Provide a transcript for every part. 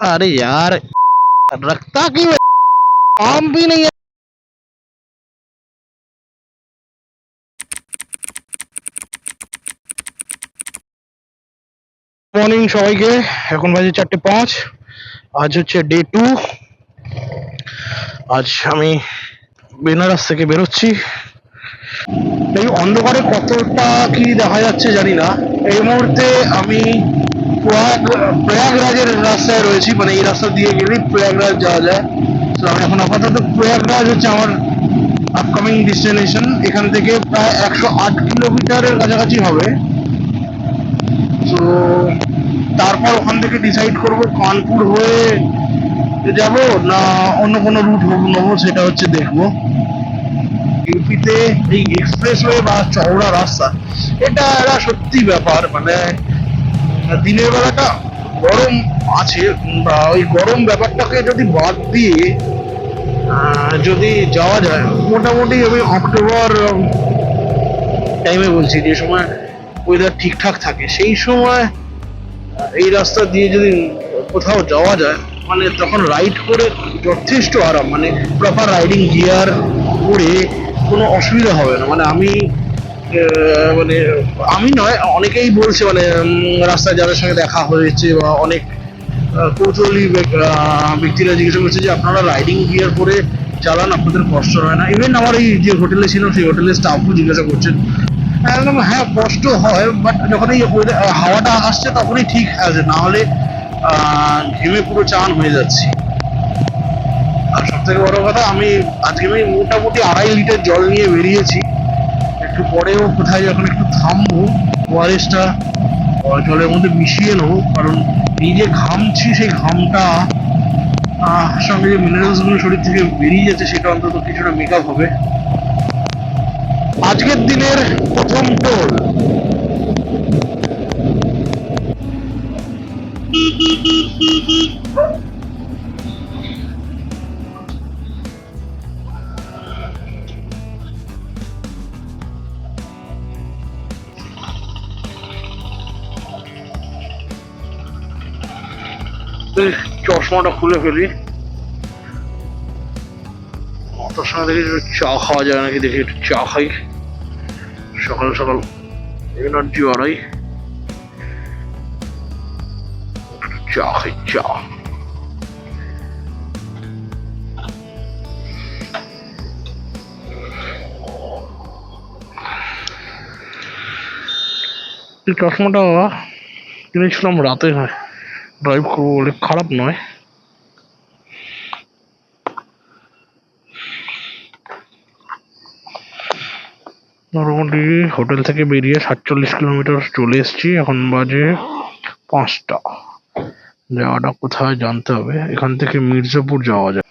अरे यार, रखता क्यों है? काम भी नहीं है। মর্নিং সবাইকে। এখন বাজে 4:05। আজ হচ্ছে ডে 2। আজ আমি বেনারস থেকে বেরোচ্ছি। এই অন্ধকারে কতটা কি দেখা যাচ্ছে জানি না। এই মুহূর্তে আমি প্রয়াগরাজের রাস্তায় রয়েছি, মানে এই রাস্তা দিয়ে গেলেই প্রয়াগরাজ যাওয়া যায়। তো আমি এখন আপাতত প্রয়াগরাজ হচ্ছে আমার আপকামিং ডেস্টিনেশন। এখান থেকে প্রায় 108 কিলোমিটারের কাছাকাছি হবে। তো তারপর ওখান থেকে ডিসাইড করব কানপুর হয়ে যাব না অন্য কোনো রুট নেবো, সেটা হচ্ছে দেখবো। ইউপিতে এই এক্সপ্রেসওয়ে বা চওড়া রাস্তা, এটা একটা সত্যি ব্যাপার। মানে দিনের বেলাটা গরম আছে, বা ওই গরম ব্যাপারটাকে যদি বাদ দিয়ে যদি যাওয়া যায়, মোটামুটি আমি অক্টোবর টাইমে বলছি, যে সময় ওয়েদার ঠিকঠাক থাকে, সেই সময় এই রাস্তা দিয়ে যদি কোথাও যাওয়া যায়, মানে তখন রাইড করে যথেষ্ট আরাম, মানে প্রপার রাইডিং গিয়ার পরে কোনো অসুবিধা হবে না। মানে মানে আমি নয়, অনেকেই বলছে, মানে রাস্তায় যাদের সঙ্গে দেখা হয়েছে বা অনেক কৌতূহলী ব্যক্তিরা জিজ্ঞাসা করছে যে আপনারা রাইডিং গিয়ার পরে চালান, আপনাদের কষ্ট হয় না? ইভেন আমার এই যে হোটেলে ছিলাম, সেই হোটেলের স্টাফও জিজ্ঞাসা করছেন। একদম হ্যাঁ, কষ্ট হয়, বাট যখন এই হাওয়াটা আসছে তখনই ঠিক আছে, না হলে ঘেমে পুরো চান হয়ে যাচ্ছি। আর সব থেকে বড় কথা, আজকে আমি মোটামুটি 2.5 লিটার জল নিয়ে বেরিয়েছি। একটু পরেও কোথায় যখন একটু থামবো, ওআরএসটা জলের মধ্যে মিশিয়ে নেবো, কারণ এই যে ঘামছি, সেই ঘামটা সঙ্গে যে মিনারেলস গুলো শরীর থেকে বেরিয়ে যাচ্ছে, সেটা অন্তত কিছুটা মেকআপ হবে। আজকের দিনের প্রথম টোল। চশমাটা খুলে ফেলি, তার সঙ্গে দেখি চা খাওয়া যায় নাকি, দেখি একটু চা খাই। সকাল সকাল এনার্জি বাড়াই, চা খাই। চা এই চশমাটা কিনেছিলাম রাতে, হয় ড্রাইভ করবো বলে, খারাপ নয়। মোটামুটি হোটেল থেকে বেরিয়ে 47 কিলোমিটার চলে এসেছি। এখন বাজে 5টা। জায়গাটা কোথায় জানতে হবে, এখান থেকে मिर्जापुर जावा जाए।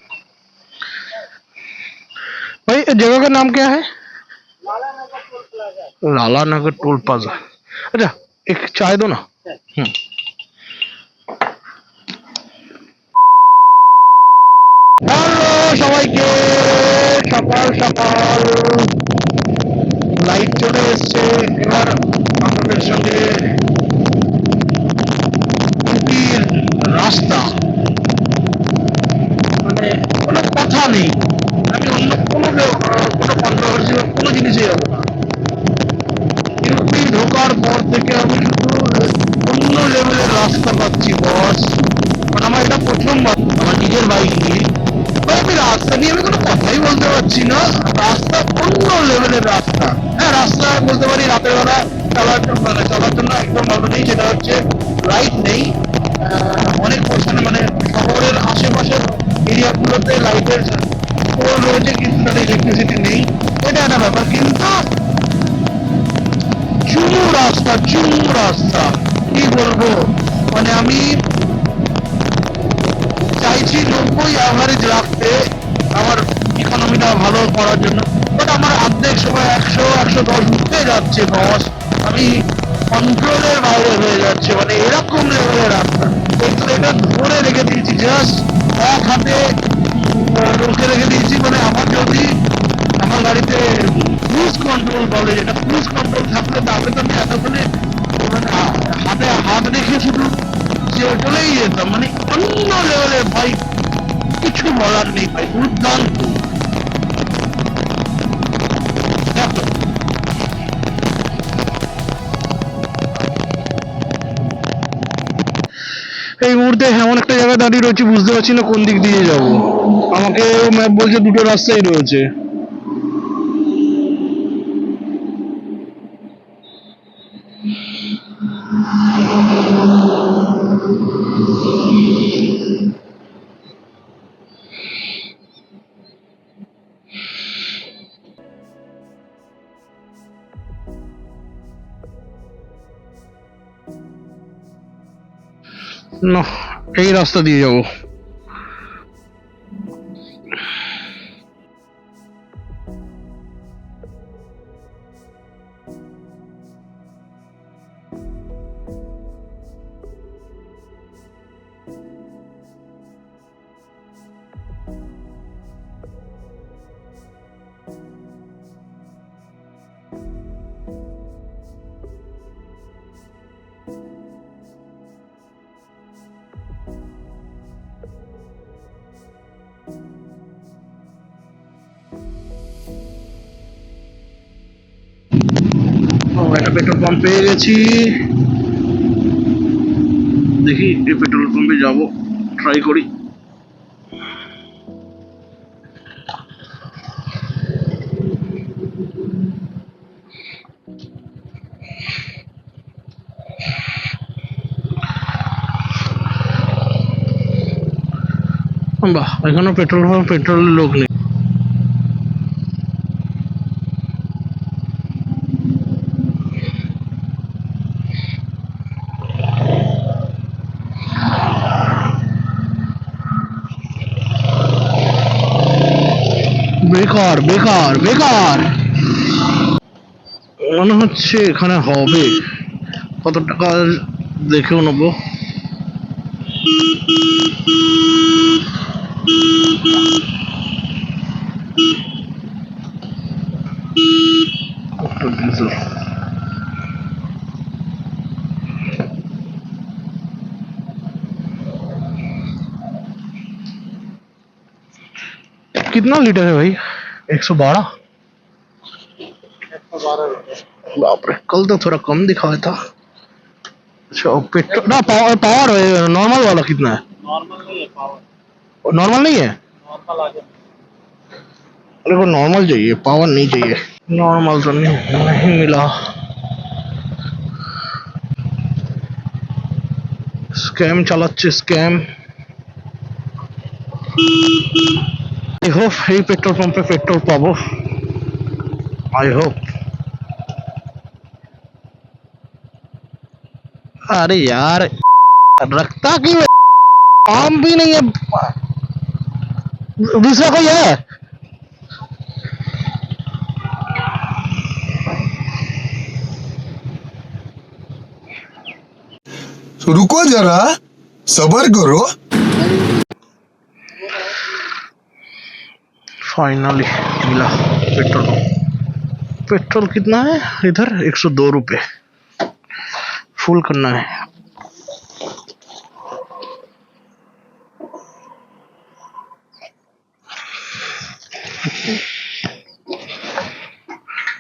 भाई जगह का नाम क्या है? लाला नगर टोल प्लाजा। अच्छा, एक चाय दो ना। হ্যালো সবাইকে, সকাল সকাল লাইট চলে এসছে। এবার আপনাদের সঙ্গে উটির রাস্তা, মানে কোনো কথা নেই, আমি অন্য কোনো কন্ট্রোভার্সিয়াল কোনো জিনিসে যাবো না। ইউপি ঢোকার পর থেকে আমি শুধু অন্য লেভেলের রাস্তা পাচ্ছি বস। মানে আমার এটা প্রথমবার আমার নিজের বাইক নিয়ে, আমি রাস্তা নিয়ে আমি কোনো কথাই বলতে পারছি না। রাস্তা অন্য লেভেলের রাস্তা। হ্যাঁ, রাস্তা বলতে পারি রাতের বেলা চলার জন্য একদম ভালো নেই, সেটা হচ্ছে লাইট নেই। অনেক পোর্শনে, মানে শহরের আশেপাশের এরিয়াগুলোতে লাইটের পোল রয়েছে, কিন্তু তাদের ইলেকট্রিসিটি নেই, এটা একটা ব্যাপার। কিন্তু চুমু রাস্তা কি বলবো, মানে আমি চাইছি 90 অ্যাভারেজ রাখতে আমার ইকোনমিটা ভালো করার জন্য, বাট আমার অর্ধেক সময় 100-110 উঠতে যাচ্ছে বস। আমি কন্ট্রোলের বাইরে হয়ে যাচ্ছে, মানে এরকম লেভেলের রাস্তা। কিন্তু এটা ধরে রেখে দিয়েছি, জাস্ট এক হাতে রুখে রেখে দিয়েছি। মানে আমার গাড়িতে ক্রুজ কন্ট্রোল বলে, যেটা ক্রুজ কন্ট্রোল থাকলে তাহলে তো আমি এতক্ষণে মানে হাতে হাত রেখে শুধু চলেই যেতাম, মানে অন্য লেভেলের ভাই, কিছু বলার নেই ভাই, দুর্দান্ত। এই মুহূর্তে এমন একটা জায়গায় দাঁড়িয়ে রয়েছে, বুঝতে পারছি না কোন দিক দিয়ে যাব। আমাকে ম্যাপ বলছে দুটো রাস্তাই রয়েছে। না, এই রাস্তা দিয়ে যাবো। একটা পেট্রোল পাম্প পেয়ে গেছি, দেখি এই পেট্রোল পাম্পে যাবো, ট্রাই করি। বাহ, এখানে পেট্রোল পাম্প, পেট্রোলের লোক নেই। বেকার বেকার বেকার, মনে হচ্ছে এখানে হবে। কত টাকা দেখেও নেবো। कितना लीटर है भाई? 112। बाप रे, कल तो थोड़ा कम दिखाया था। अच्छा, पेट्रोल ना, पावर पावर है, नॉर्मल वाला कितना है? नॉर्मल नहीं है पावर। नॉर्मल नहीं है? नॉर्मल आ गया। अरे को नॉर्मल चाहिए, पावर नहीं चाहिए। नॉर्मल तो नहीं मिला। स्कैम চালাচ্ছে, স্ক্যাম। आई होप এই পেট্রোল পাম্পে পেট্রোল পাবো, आई होप। अरे यार, रखता क्यों है? काम भी नहीं है। दूसरा कोई है? रुको जरा, सबर करो। फाइनली मिला पेट्रोल। पेट्रोल कितना है इधर? 102 रुपये। फुल करना है।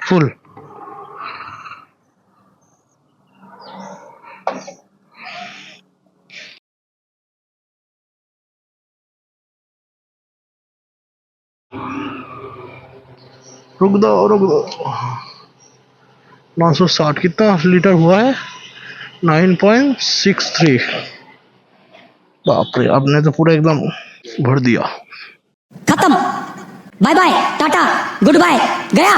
फुल। रुक दो रुक दो। 960 कितना लीटर हुआ है? 9.63। बाप रे, आपने तो पूरा एकदम भर दिया। खत्म, bye bye, tata, goodbye, गया।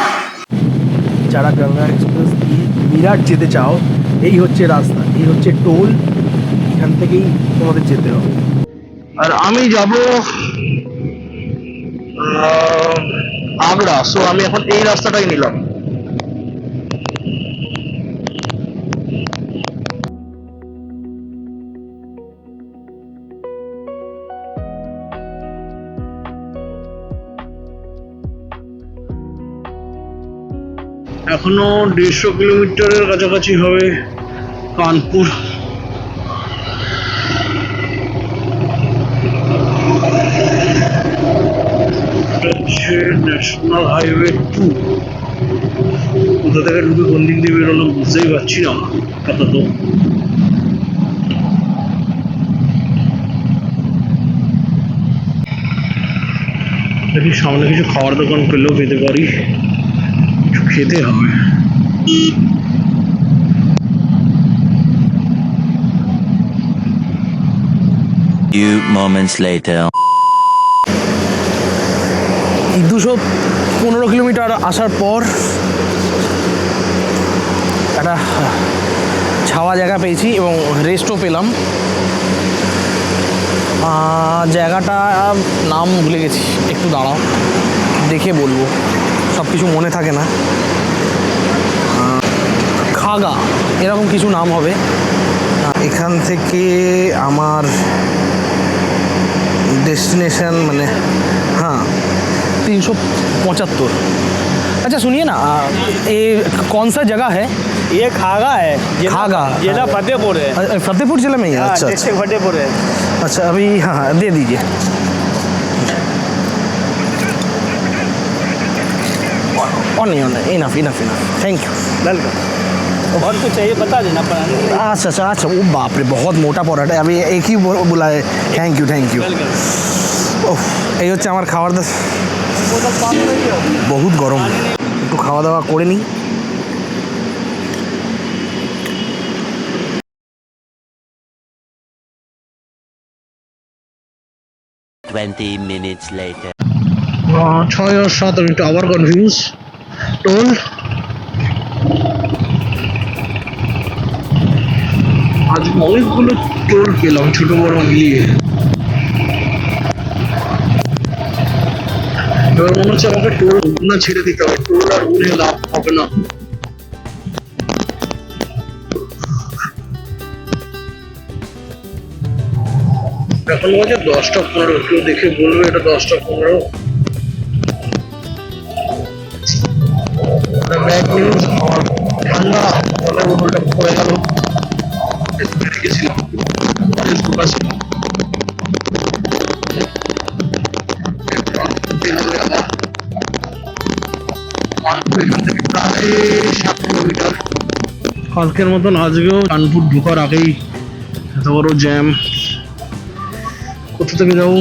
যারা গঙ্গা এক্সপ্রেস দিয়ে মিরাট যেতে চাও, এই হচ্ছে রাস্তা, এই হচ্ছে টোল, এখান থেকেই তোমাদের যেতে হবে। আর আমি যাব আগ্রা, সো আমি এখন এই রাস্তাটাই নিলাম। এখনো 150 কিলোমিটারের কাছাকাছি হবে কানপুর। হচ্ছে ন্যাশনাল হাইওয়ে 2। কোথা থেকে ঢুকে কোন দিক দিয়ে বেরোলাম বুঝতেই পারছি না আপাতত। দেখি সামনে কিছু খাওয়ার দোকান পেলেও পেতে পারি, কিছু খেতে হবে। Few moments later. 215 কিলোমিটার আসার পর একটা ছাওয়া জায়গা পেয়েছি এবং রেস্টও পেলাম। জায়গাটা নাম ভুলে গেছি, একটু দাঁড়াও দেখে বলবো, সব কিছু মনে থাকে না। খাগা এরকম কিছু নাম হবে। এখান থেকে আমার डेस्टिनेशन मैंने हाँ 375। अच्छा सुनिए ना, ये कौन सा जगह है? ये खागा है। खागा जिला फतेहपुर है। फतेहपुर जिले में ही है? अच्छा डिस्ट्रिक्ट फतेहपुर है। अच्छा अभी हाँ हाँ दे दीजिए। और नहीं enough enough enough, thank you, welcome. और कुछ चाहिए बता देना पर। अच्छा अच्छा अच्छा, वो बाप रे बहुत मोटा पराठा है, अभी एक ही बोला है। Thank you welcome. ওহ এই হচ্ছে আমার খাবার দাবার। বহুত গরম, একটু খাওয়া দাওয়া করে নিই। Twenty minutes later. 6 और 7 আমি একটু আবার কনফিউজ। টোল আজ অনেকগুলো টোল পেলাম ছোট বড় মিলিয়ে। এবার মনে হচ্ছে আমাকে টোল না ছেড়ে দিতে হবে, টোল আর উড়ে লাভ হবে না। এখন বাজে 10টা 15, কেউ দেখে বলবে এটা 10টা 15। ব্যাড নিউজ, আমার ঠান্ডা জলের বোতলটা পড়ে গেল, রেখেছিলাম ফেসবুক আছে। এখান থেকে প্রায় 7 কিলোমিটার। কালকের মতন আজকেও কানপুর ঢোকার আগেই এত বড় জ্যাম। কোথা থেকে যাবো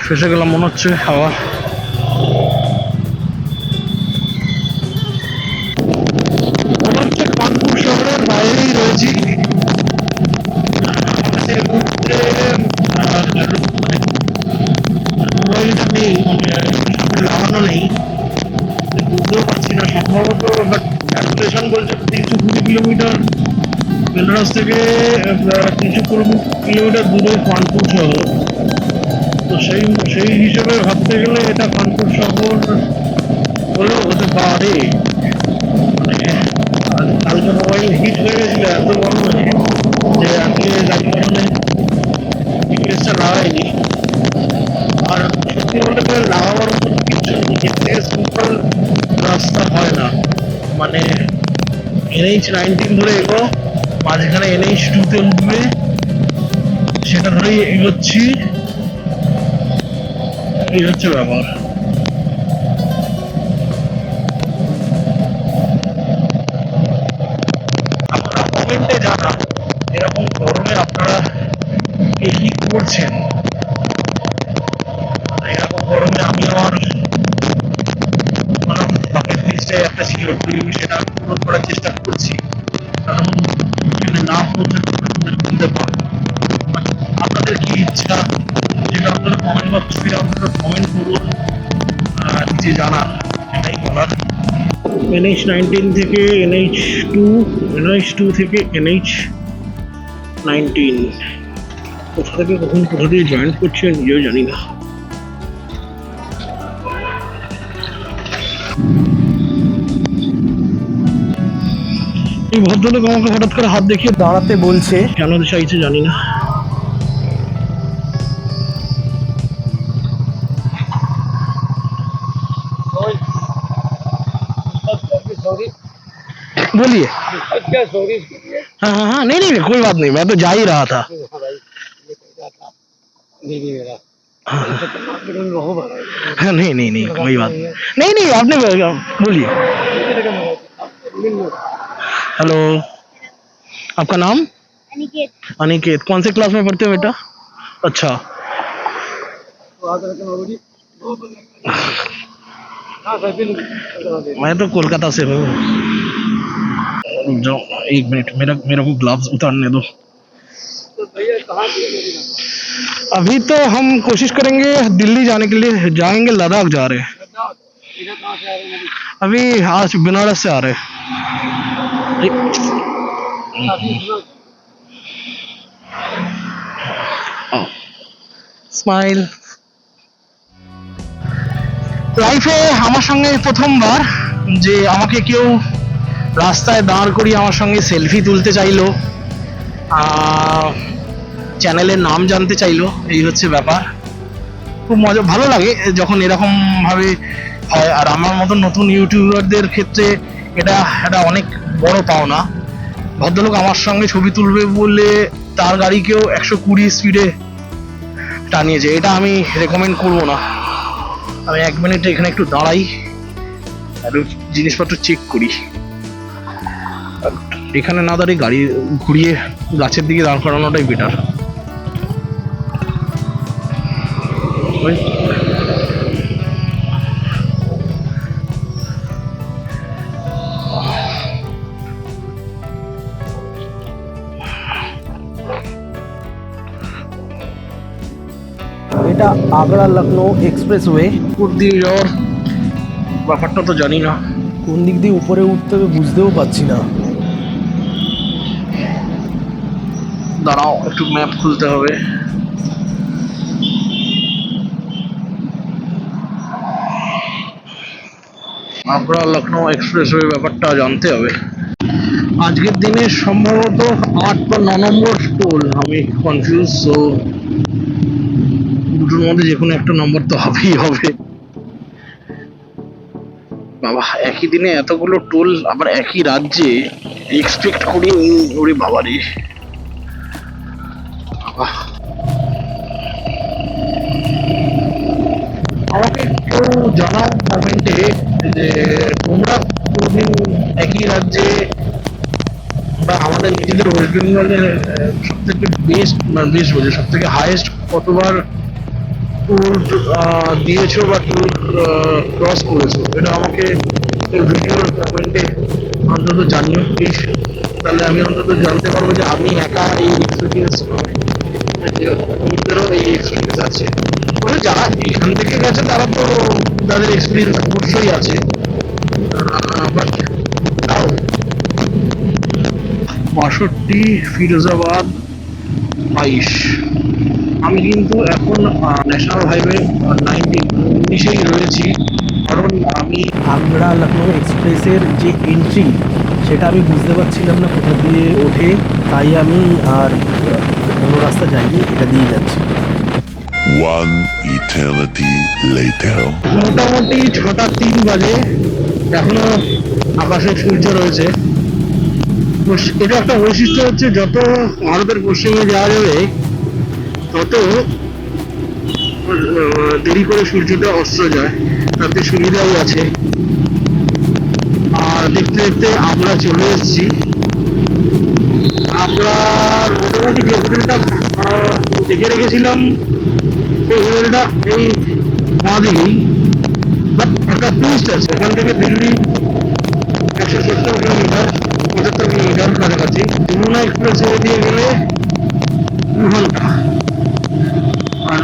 ফেসে গেলাম মনে হচ্ছে হাওয়া। মনে হচ্ছে কানপুর শহরের বাইরেই রয়েছি। মোবাইলটা নেই, লাগানো নেই, বুঝতেও পারছি না সম্ভবত, বাট ক্যালকুলেশন বলছে 320 কিলোমিটার বেনারস থেকে 320 কিলোমিটার দূরে কানপুর শহর। তো সেই হিসেবে ভাবতে গেলে এটা কানপুর শহর হলেও হতে পারে। মানে কালকে মোবাইল হিট হয়ে গেছিল এত বড় যে আজকে যানবাহনে জিপিএসটা লাগাইনি। আর সত্যি বলতে গেলে লাগাবার মতো কিছু সিম্পল রাস্তা হয় না। মানে NH-19 ধরে এগো, মাঝখানে NH-2 উঠবে, সেটা ধরেই এগোচ্ছি, এই হচ্ছে ব্যাপার। আপনারা কমেন্টে জানান এরকম গরমে আপনারা কি করছেন। এরকম গরমে আমি আমার বাকেট লিস্টে একটা ছিল সেটা পূরণ করার চেষ্টা করছি, কারণ যদি না পৌঁছাতে পারবো। আপনাদের কি ইচ্ছা যেটা আপনারা কমেন্ট বক্সে আপনারা কমেন্ট করুন, নিচে জানান, এটাই বলার। NH-19 থেকে NH-2 থেকে NH-19 কোথা থেকে কখন কোথা দিয়ে জয়েন করছি নিজেও জানি না। এই ভদ্রলোক আমাকে হঠাৎ করে হাত দেখিয়ে দাঁড়াতে বলছে, কেন চাইছে জানি না। बोलिए। हाँ हाँ हाँ, नहीं नहीं कोई बात नहीं, मैं तो जा ही रहा था। हाँ, नहीं नहीं नहीं कोई बात नहीं नहीं, आपने बोलिए। हेलो, आपका नाम? अनिकेत। अनिकेत, कौन से क्लास में पढ़ते हो बेटा? अच्छा, मैं तो कोलकाता से हूँ। जो एक मिनट, मेरा को ग्लव्स उतारने दो। अभी तो हम कोशिश करेंगे दिल्ली जाने के लिए, जाएंगे लद्दाख जा रहे हैं। अभी आज बनारस से आ रहे हैं। স্মাইল। লাইফে আমার সঙ্গে প্রথমবার যে আমাকে কেউ রাস্তায় দাঁড় করিয়ে আমার সঙ্গে সেলফি তুলতে চাইলো, চ্যানেলের নাম জানতে চাইলো, এই হচ্ছে ব্যাপার। খুব মজা, ভালো লাগে যখন এরকম ভাবে হয়। আর আমার মতন নতুন ইউটিউবারদের ক্ষেত্রে এটা একটা অনেক বড় পাওনা। ভদ্রলোক আমার সঙ্গে ছবি তুলবে বলে তার গাড়িকেও 120 স্পিডে টানিয়েছে, এটা আমি রেকমেন্ড করবো না। আমি 1 মিনিট এখানে একটু দাঁড়াই, একটু জিনিসপত্র চেক করি। এখানে না দাঁড়িয়ে গাড়ি ঘুরিয়ে গাছের দিকে দাঁড় করানোটাই বেটার। এটা আগ্রা লখনৌ এক্সপ্রেসওয়ে। উপর দিয়ে যাওয়ার ব্যাপারটা তো জানি না, কোন দিক দিয়ে উপরে উঠতে হবে বুঝতেও পারছি না। দাঁড়াও একটু ম্যাপ খুলতে হবে। আগ্রা লখনৌ এক্সপ্রেসওয়ে ব্যাপারটা জানতে হবে। আজকের দিনে সম্ভবত 8 বা 9 নম্বর টোল, আমি কনফিউজ। সো দুটোর মধ্যে যে কোনো একটা নম্বর তো হবেই হবে। বাবা, একই দিনে এতগুলো টোল, আবার একই রাজ্যে, এক্সপেক্ট করি ওরে বাবারে। আমাকে কেউ জানাও কমেন্টে যে তোমরা কোনদিন একই রাজ্যে বা আমাদের নিজেদের ওয়েস্ট বেঙ্গলের সব থেকে বেস্ট বলছে সব থেকে হাইয়েস্ট কতবার ট্যুর দিয়েছো বা ট্যুর ক্রস করেছো, এটা আমাকে ভিডিওর কমেন্টে অন্তত জানিও প্লিজ। তাহলে আমি অন্তত জানতে পারবো যে আমি একা এই এক্সপিরিয়েন্স নয়, অন্যদেরও এই এক্সপিরিয়েন্স আছে। তবে যারা এখান থেকে গেছে তারা তো তাদের এক্সপিরিয়েন্স অবশ্যই আছে, বাট তাও 62 ফিরোজাবাদ 22। আমি কিন্তু এখন ন্যাশনাল হাইওয়ে 19 রয়েছি, কারণ আমি আগ্রা লখনৌ এক্সপ্রেসের যে এন্ট্রি সেটা আমি বুঝতে পারছিলাম না কোথা দিয়ে ওঠে, তাই আমি আর কোনো রাস্তা যাইনি, এটা দিয়ে যাচ্ছি। One eternity later. মোটামুটি 6:03 বাজে, এখনো আকাশে সূর্য রয়েছে। এটা একটা বৈশিষ্ট্য হচ্ছে, যত ভারতের পশ্চিমে যাওয়া যাবে তত দেরি করে সূর্যটা অস্ত যায়, তাতে সুবিধাও আছে। আর দেখতে দেখতে আমরা চলে এসেছি। আমরা মোটামুটি যে হোটেলটা দেখে রেখেছিলাম সেই হোটেলটা এই বাঁদিকেই, বাট একটা টুইস্ট আছে। এখান থেকে দিল্লি 170 কিলোমিটার, 75 কিলোমিটার কাছাকাছি। যমুনা এক্সপ্রেসওয়ে দিয়ে গেলে 2 ঘন্টা, আর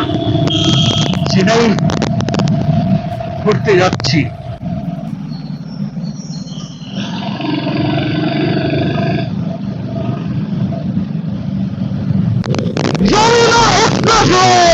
সেটাই করতে যাচ্ছি। যমুনা এক্সপ্রেসওয়ে।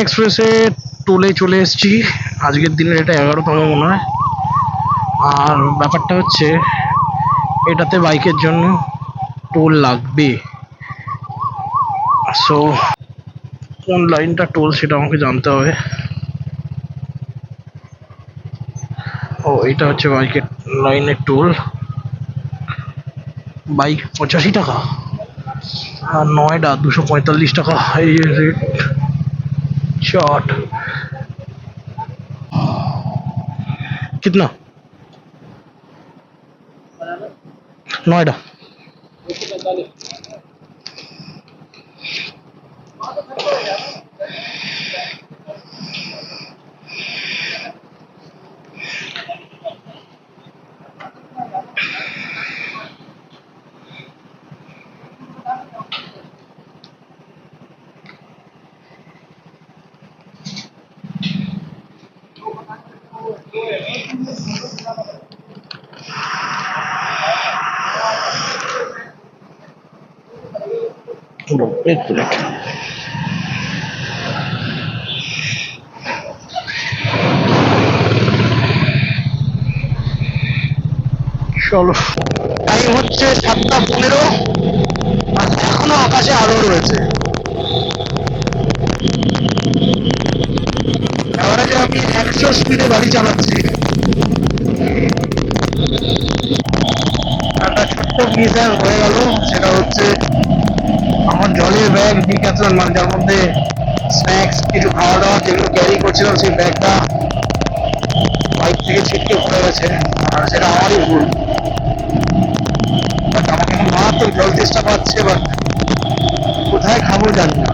এক্সপ্রেসে টোলে চলে এসেছি। আজকের দিনের এটা 11তম মনে হয়। আর ব্যাপারটা হচ্ছে এটাতে বাইকের জন্য টোল লাগবে। সো কোন লাইনটা টোল সেটা আমাকে জানতে হবে। ও এটা হচ্ছে বাইকের লাইনের টোল। বাইক 85 টাকা আর নয়ডা 245 টাকা। এই রেট चार्ट कितना? नोएडा। एक मिनट। চলো, টাইম হচ্ছে 7:15 আর এখনো আকাশে আলো রয়েছে। এবারে আমি 100 স্পিডে গাড়ি চালাচ্ছি। একটা ছোট্ট মিসার হয়ে গেল, সেটা হচ্ছে আমার জলের ব্যাগ ডিক্যাথলন, মানে যার মধ্যে স্ন্যাক্স কিছু খাওয়া দাওয়া যেগুলো ক্যারি করছিলাম সেই ব্যাগটা বাইক থেকে ছিটকে পড়ে গেছে। আর সেটা আমারই ভুল। বাট আমাকে এখন মারাত্মক জল তেষ্টা পাচ্ছে, বাট কোথায় খাবো জানি না।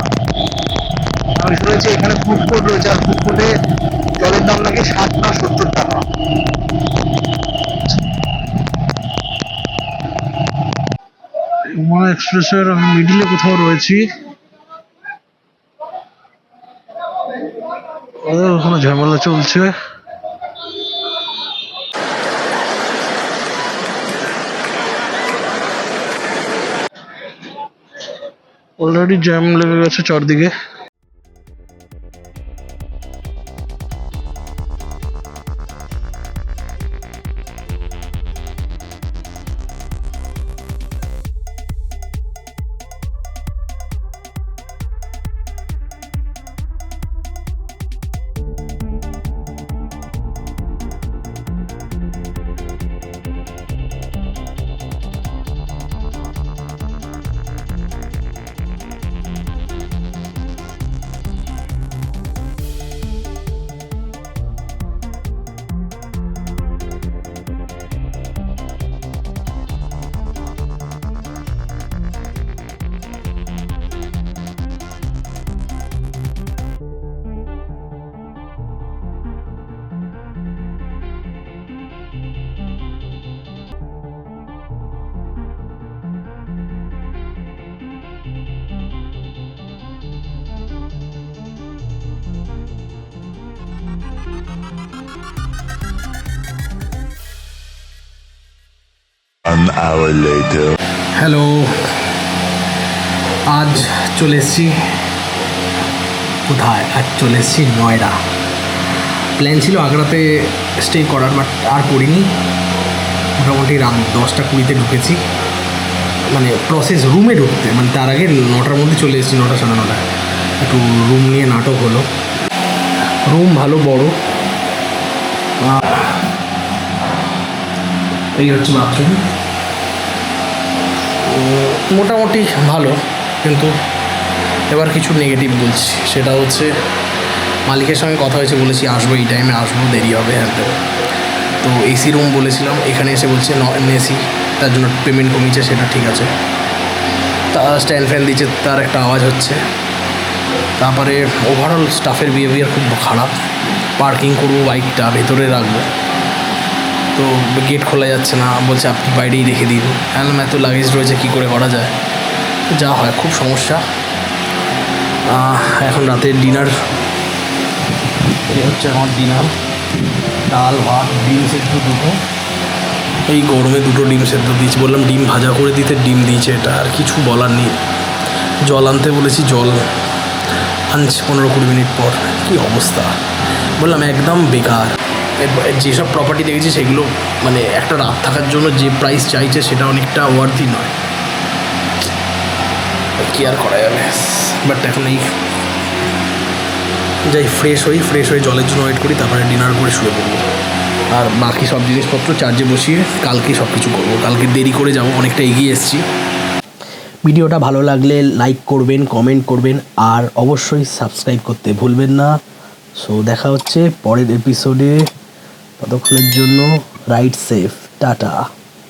আমি শুনেছি এখানে ফুড কোর্ট রয়েছে, আর ফুড কোর্টে জলের দাম নাকি 60 না 70 টাকা। উমা এক্সপ্রেসের মিডিলে কোথাও রয়েছি। ওখানে ঝামেলা চলছে। অলরেডি জ্যাম লেগে গেছে চারদিকে। An hour later. হ্যালো, আজ চলে এসেছি কোথায়? আজ চলে এসেছি নয়ডা। প্ল্যান ছিল আগ্রাতে স্টে করার, বাট আর করিনি। মোটামুটি রাত 10:20 ঢুকেছি, মানে প্রসেস রুমে ঢুকতে, মানে তার আগে 9টার মধ্যে চলে এসেছি, 9টা 9:30। একটু রুম নিয়ে নাটক হলো। রুম ভালো বড়। এই হচ্ছে বাথরুম। মোটামুটি ভালো, কিন্তু এবার কিছু নেগেটিভ বলছি। সেটা হচ্ছে মালিকের সঙ্গে কথা হয়েছে, বলেছি আসবো এই টাইমে, আসবো দেরি হবে হ্যাঁ। তো এসি রুম বলেছিলাম, এখানে এসে বলছে নন এসি, তার জন্য পেমেন্ট কমিয়েছে, সেটা ঠিক আছে। তা স্ট্যান্ড ফ্যান দিচ্ছে, তার একটা আওয়াজ হচ্ছে। তারপরে ওভারঅল স্টাফের বিহেভিয়ার খুব খারাপ। পার্কিং করবো বাইকটা, ভেতরে রাখবো, তো গেট খোলা যাচ্ছে না, বলছে আপনি বাইরেই রেখে দিন। হ্যাঁ, এত লাগেজ রয়েছে, কী করে করা যায়? যা হয় খুব সমস্যা। এখন রাতের ডিনার, এই হচ্ছে আমার ডিনার। ডাল ভাত, ডিম সেদ্ধ দুটো। এই গরমে দুটো ডিম সেদ্ধ দিয়েছি, বললাম ডিম ভাজা করে দিতে, ডিম দিয়েছে। এটা আর কিছু বলার নেই। জল আনতে বলেছি, জল লাঞ্চ 15-20 মিনিট পর কি অবস্থা বললাম, একদম বেকার। যেসব প্রপার্টি দেখেছি সেগুলো মানে একটা রাত থাকার জন্য যে প্রাইস চাইছে সেটা অনেকটা ওয়ার্থি নয়, কি আর করা যাবে। বাট এখন এই যাই ফ্রেশ হয়ে জলের জন্য ওয়েট করি, তারপরে ডিনার করে শুয়ে পড়বো। আর বাকি সব জিনিসপত্র চার্জে বসিয়ে কালকে সব কিছু করবো। কালকে দেরি করে যাবো, অনেকটা এগিয়ে এসেছি। ভিডিওটা ভালো লাগলে লাইক করবেন, কমেন্ট করবেন, আর অবশ্যই সাবস্ক্রাইব করতে ভুলবেন না। সো দেখা হচ্ছে পরের এপিসোডে, ততক্ষণের জন্য রাইড সেফ, টাটা।